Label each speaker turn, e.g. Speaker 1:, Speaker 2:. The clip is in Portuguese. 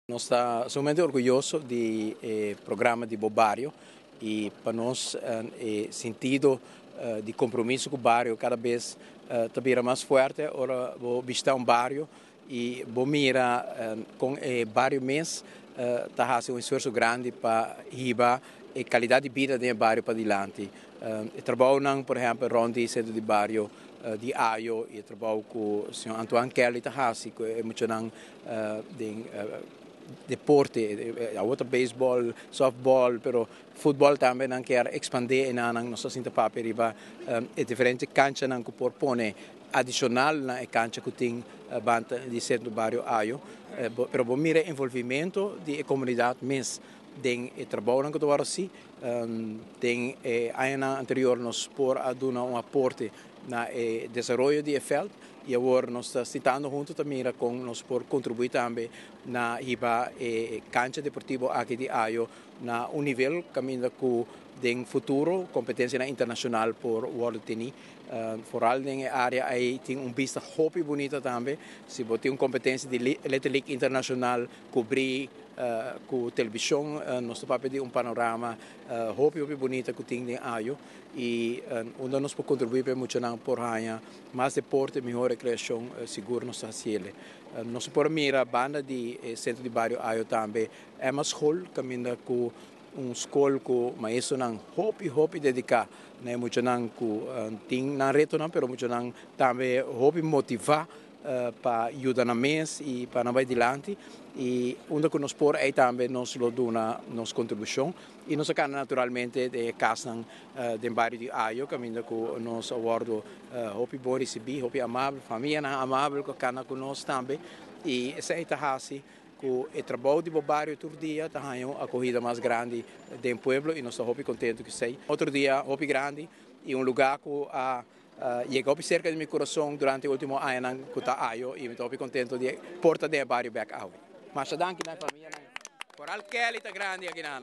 Speaker 1: Nós estamos somente orgulhosos do programa de Bobario e para nós é sentido de compromisso com o bairro cada vez está mais forte. Agora vou visitar um bairro e vou mirar com o bairro mês está fazendo um esforço grande para levar a qualidade de vida do bairro para adiante. Trabalho, por exemplo, rondando o centro de bairro de Aio e trabalho com o senhor Antoine Kelly Tahasi, que é muito deporte, a outra beisebol, softball, pero futebol também não quer expandir e não nossa sinta papel riba é diferente cancha não que por pone adicional na cancha que tem banda de centro do bairro Aio, pero bom mira envolvimento de comunidade mês tem trabalho que do assim tem ano anterior nos por aduna um aporte na desenvolvimento de veld e agora nós estamos citando junto também com nós por contribuir também na riba cancha deportivo aqui de Aio na um nível caminho com den futuro competência internacional por World Tennis vooral in de área aí tem pista hobby bonita também se você tem competência de Elite internacional cobrir com televisão nós papel de panorama hobby bonita que tem em Aio e onde nós podemos contribuir para muito não por ganhar mais deporte melhor recreação seguro nos fazer nós por mira banda de centro de bairro Aio também é uma escola caminho com escola que maestro não hobby dedicar né muito não que tem não reto não pero muito não também hobby motivar para ajudar na mês e para não vai adiante e onde que nós por aí também nós lo dona nossa contribuição e nós acá naturalmente de casa de bairro de Aio caminho com nós awardo hobby bom receber hobby amável família amável que cana com nós também e essa é a assim com o trabalho de Bobario todo dia está a corrida mais grande do povo e nós estamos muito contentes que sei outro dia hobby grande e lugar que chegou cerca do meu coração durante o último ano que está Aio e estou muito contente de portar de Bobario back out. Mas danke na família. Coral Kelly está grande aqui na